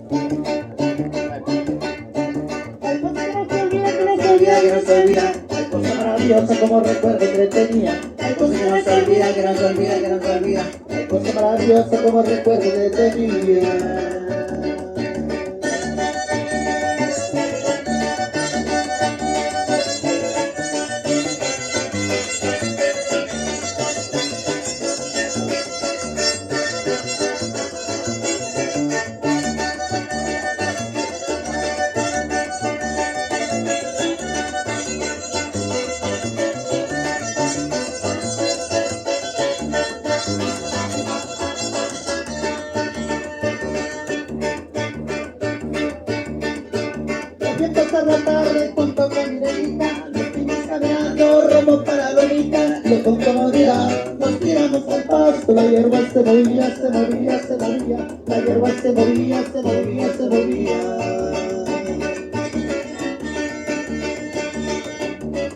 Hay cosa que no se olvida, que no se olvida, que no se olvida. Hay cosa maravillosa como recuerdo que le tenía. Hay cosa que no se olvida, que no se olvida, que no se olvida. Hay cosa maravillosa como recuerdo que le tenía. Vientos a la tarde junto con mi negrita, los niños caminando rumbo para la bonita, y con comodidad nos tiramos al pasto. La hierba se movía, se movía, se movía, la hierba se movía, se movía, se movía.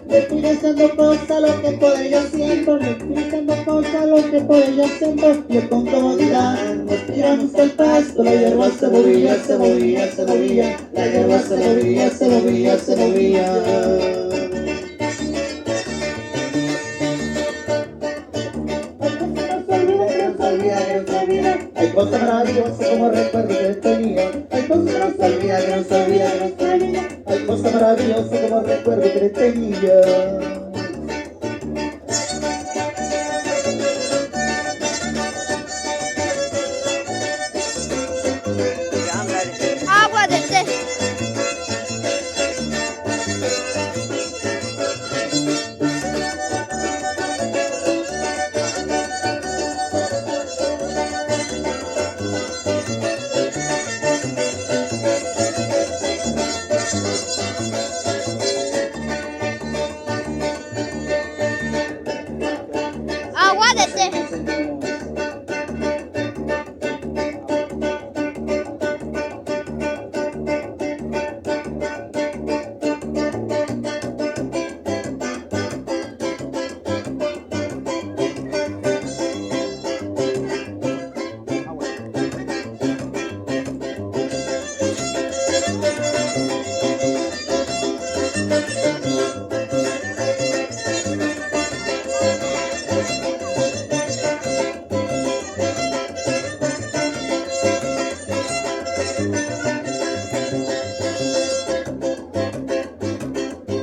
Le fui diciendo cosas lo que por ella siento, le fui diciendo cosas lo que por ella siento, y con comodidad nos tiramos al pasto. La hierba se movía, se movía, se movía, la hierba se movía, se movía, se movía. Hay cosas maravillosas como recuerdo que tenía. Hay cosas que no se olvida, que no se olvida, que no se olvida. Hay cosas maravillosas como recuerdo que tenía. Agua de té. Agua de té.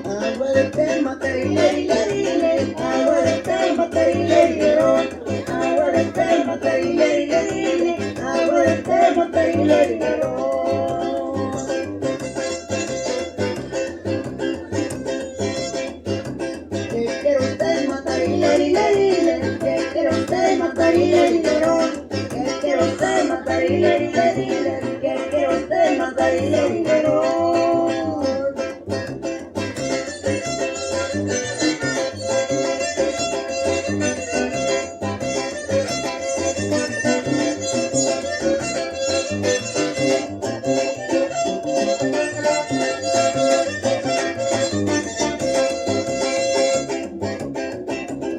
Agua de té, matarilerilele, agua de té, matarilerilero, agua de té, matarilerilele, agua de té, matarilerilero. Que quiere usted matarilerilele, que quiere usted matarilerilero, que quiere usted matarilerilele, que quiere usted matarilerilero.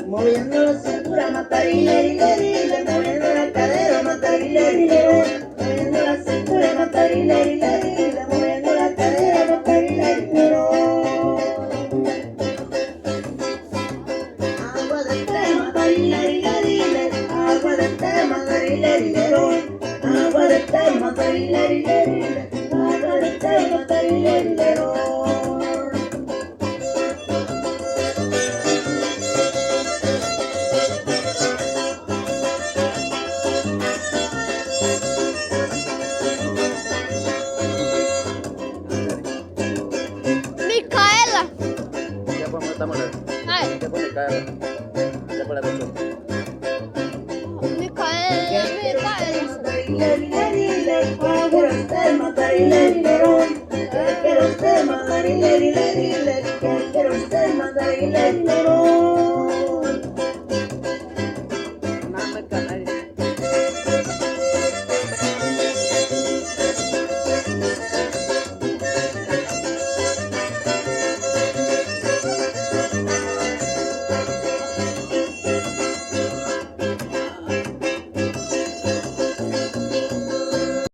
Moviendo la cintura, matarilerilele, moviendo la cadera, matarilerilele, moviendo la cintura, matarilerilele, moviendo la cadera, matarilerilele. Agua de té, matarilerilele, agua de té, matarilerilele, agua de té, matarilerilele, agua de té, matarilerilele. Micaela. Ya pues estamos Ay, ya pues Micaela. Ya pues la canción. Micaela, Micaela. Quiero usted matarilerilero, quiero usted matarilerilele, quiero usted matarilerilero.